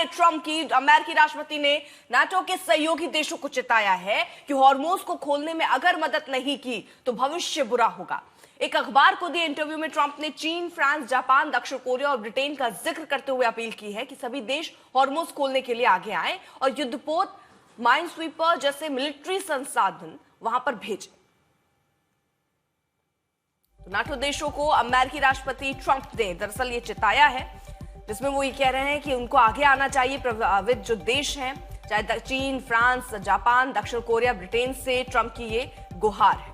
Trump की। अमेरिकी राष्ट्रपति ने नाटो के सहयोगी देशों को चेताया है कि हॉर्मोज को खोलने में अगर मदद नहीं की तो भविष्य बुरा होगा। एक अखबार को दिए इंटरव्यू में ट्रंप ने चीन, फ्रांस, जापान, दक्षिण कोरिया और ब्रिटेन का जिक्र करते हुए अपील की है कि सभी देश हॉर्मोज खोलने के लिए आगे आए और युद्धपोत, माइनस्वीपर जैसे मिलिट्री संसाधन वहां पर भेजें। तो नाटो देशों को अमेरिकी राष्ट्रपति ट्रंप ने दरअसल ये चिताया है, जिसमें वो ये कह रहे हैं कि उनको आगे आना चाहिए। प्रभावित जो देश हैं, चाहे चीन, फ्रांस, जापान, दक्षिण कोरिया, ब्रिटेन से ट्रंप की ये गुहार है।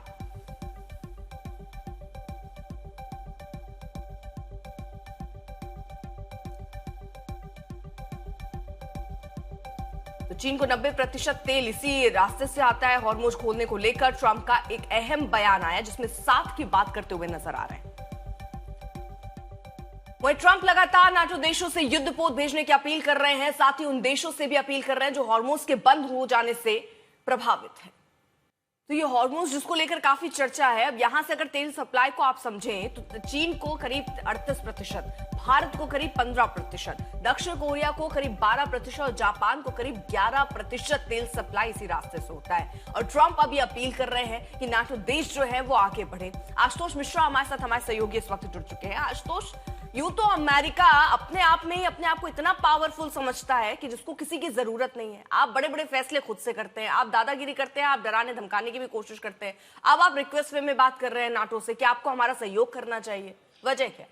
तो चीन को 90% तेल इसी रास्ते से आता है। हॉर्मोज खोलने को लेकर ट्रंप का एक अहम बयान आया, जिसमें साथ की बात करते हुए नजर आ रहे हैं। वहीं ट्रंप लगातार नाटो देशों से युद्धपोत भेजने की अपील कर रहे हैं, साथ ही उन देशों से भी अपील कर रहे हैं जो हॉर्मोज के बंद हो जाने से प्रभावित है। तो ये हॉर्मोज जिसको लेकर काफी चर्चा है। अब यहां से अगर तेल सप्लाई को आप समझें तो चीन को करीब 38%, भारत को करीब 15%, दक्षिण कोरिया को करीब 12% और जापान को करीब 11% तेल सप्लाई इसी रास्ते से होता है। और ट्रंप अभी अपील कर रहे हैं कि नाटो देश जो है वो आगे बढ़े। आशुतोष मिश्रा हमारे साथ, हमारे सहयोगी इस वक्त जुड़ चुके हैं। आशुतोष, यूं तो अमेरिका अपने आप में ही अपने आप को इतना पावरफुल समझता है कि जिसको किसी की जरूरत नहीं है। आप बड़े बड़े फैसले खुद से करते हैं, आप दादागिरी करते हैं, आप डराने धमकाने की भी कोशिश करते हैं। अब आप रिक्वेस्ट वे में बात कर रहे हैं नाटो से कि आपको हमारा सहयोग करना चाहिए, वजह क्या?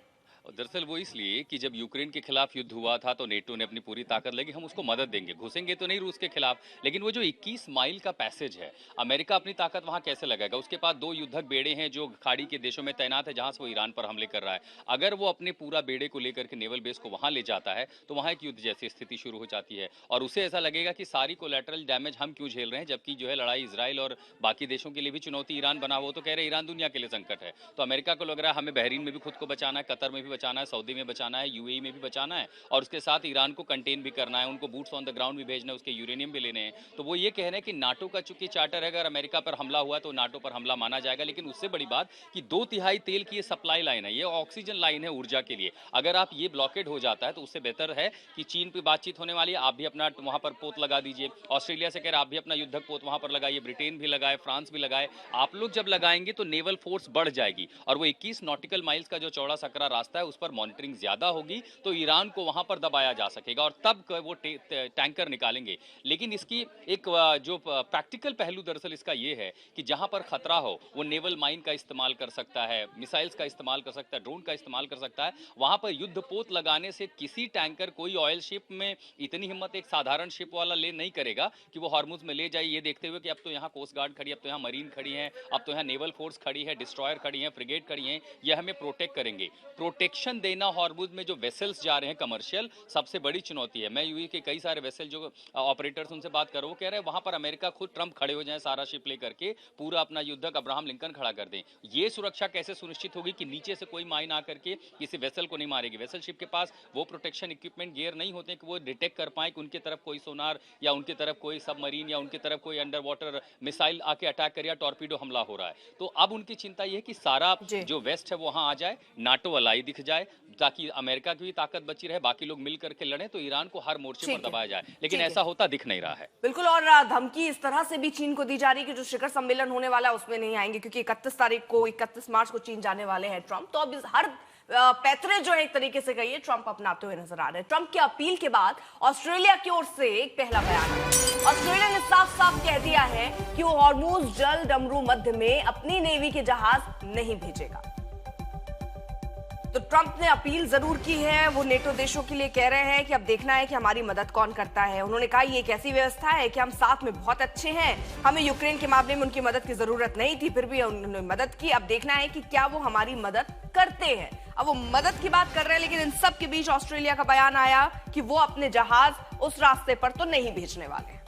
दरअसल वो इसलिए कि जब यूक्रेन के खिलाफ युद्ध हुआ था तो नेटो ने अपनी पूरी ताकत लगी, हम उसको मदद देंगे, घुसेंगे तो नहीं रूस के खिलाफ, लेकिन वो जो 21 माइल का पैसेज है, अमेरिका अपनी ताकत वहां कैसे लगाएगा? उसके पास 2 युद्धक बेड़े हैं जो खाड़ी के देशों में तैनात है, जहां से वो ईरान पर हमले कर रहा है। अगर वो अपने पूरा बेड़े को लेकर के नेवल बेस को वहां ले जाता है तो वहां एक युद्ध जैसी स्थिति शुरू हो जाती है और उसे ऐसा लगेगा कि सारी कोलैटरल डैमेज हम क्यों झेल रहे हैं, जबकि जो है लड़ाई इजराइल और बाकी देशों के लिए भी चुनौती ईरान बना। वो तो कह रहे ईरान दुनिया के लिए संकट है, तो अमेरिका को लग रहा है हमें बहरीन में भी खुद को बचाना है, कतर में भी बचाना है, सऊदी में बचाना है, यूएई में भी बचाना है और उसके साथ ईरान को कंटेन भी करना है, उनको बूट्स ऑन द ग्राउंड भी भेजना है, उसके यूरेनियम भी लेने हैं। तो वो ये कह रहे हैं कि नाटो का चूंकि चार्टर है, अगर अमेरिका पर हमला हुआ तो नाटो पर हमला माना जाएगा। लेकिन उससे बड़ी बात कि 2/3 तेल की ये सप्लाई लाइन है, ये ऑक्सीजन लाइन है ऊर्जा के लिए। अगर आप ये ब्लॉकेड हो जाता है तो उससे बेहतर है कि चीन पे बातचीत होने वाली है, आप भी अपना वहां पर पोत लगा दीजिए। ऑस्ट्रेलिया से कह रहे आप भी अपना युद्धक पोत वहां पर लगाइए, ब्रिटेन भी लगाए, फ्रांस भी लगाए। आप लोग जब लगाएंगे तो नेवल फोर्स बढ़ जाएगी और वो 21 नॉटिकल माइल्स का जो चौड़ा सकरा रास्ता है उस पर मॉनिटरिंग ज्यादा होगी, तो ईरान को वहां पर दबाया जा सकेगा और तब वो टैंकर निकालेंगे। लेकिन इसकी एक जो प्रैक्टिकल पहलू दरअसल इसका ये है कि जहां पर खतरा हो वो नेवल माइन का इस्तेमाल कर सकता है, मिसाइल्स का इस्तेमाल कर सकता है, ड्रोन का इस्तेमाल कर सकता है। वहां पर युद्धपोत लगाने से किसी टैंकर, कोई ऑयल शिप में इतनी हिम्मत एक साधारण शिप वाला ले नहीं करेगा कि वो हॉर्मुज में ले जाए, ये देखते हुए कि अब तो यहाँ कोस्ट गार्ड खड़ी है, अब तो यहाँ मरीन खड़ी है, अब तो यहाँ नेवल फोर्स खड़ी है, डिस्ट्रॉयर खड़ी है, फ्रिगेट खड़ी है, ये हमें प्रोटेक्ट करेंगे। प्रोटेक्शन देना हॉर्मुज में जो वेसल्स जा रहे हैं कमर्शियल, सबसे बड़ी चुनौती है। मैं यूएई के कई सारे वेसल जो ऑपरेटर्स उनसे बात कर रहा हूं, वो कह रहे हैं वहां पर अमेरिका खुद ट्रंप खड़े हो जाएं, सारा शिप लेकर के पूरा अपना युद्धक अब्राहम लिंकन खड़ा कर दें। ये सुरक्षा कैसे सुनिश्चित होगी कि नीचे से कोई माइन आकर के किसी वेसल को नहीं मारेगी? वेसल शिप के पास वो प्रोटेक्शन इक्विपमेंट गियर नहीं होते कि वो डिटेक्ट कर पाए कि उनकी तरफ कोई सोनार या उनकी तरफ कोई सबमरीन या उनकी तरफ कोई अंडर वाटर मिसाइल आके अटैक करे या टॉर्पीडो हमला हो रहा है। तो अब उनकी चिंता यह है कि सारा जो वेस्ट है वो वहां आ जाए, नाटो अलाई दिख जाए, ताकि अमेरिका की भी ताकत बची रहे, बाकी लोग मिल करके लड़े तो ईरान को हर मोर्चे पर दबाया जाए। लेकिन ऐसा होता दिख नहीं रहा है। बिल्कुल, और धमकी इस तरह से भी चीन को दी जा रही है कि जो शिखर सम्मेलन होने वाला है उसमें नहीं आएंगे, क्योंकि 31 मार्च को चीन जाने वाले हैं ट्रंप। तो अब हर पैतरे जो है एक तरीके से कहिए ट्रंप अपनाते हुए नजर आ रहे हैं। ट्रंप की अपील के बाद ऑस्ट्रेलिया की ओर से एक पहला बयान आया। ऑस्ट्रेलिया ने साफ साफ कह दिया है कि वो हॉर्मुज जल डमरू मध्य में अपनी नेवी के जहाज नहीं भेजेगा। तो ट्रंप ने अपील जरूर की है, वो नेटो देशों के लिए कह रहे हैं कि अब देखना है कि हमारी मदद कौन करता है। उन्होंने कहा ये एक ऐसी व्यवस्था है कि हम साथ में बहुत अच्छे हैं, हमें यूक्रेन के मामले में उनकी मदद की जरूरत नहीं थी, फिर भी उन्होंने मदद की। अब देखना है कि क्या वो हमारी मदद करते हैं। अब वो मदद की बात कर रहे हैं, लेकिन इन सब के बीच ऑस्ट्रेलिया का बयान आया कि वो अपने जहाज उस रास्ते पर तो नहीं भेजने वाले।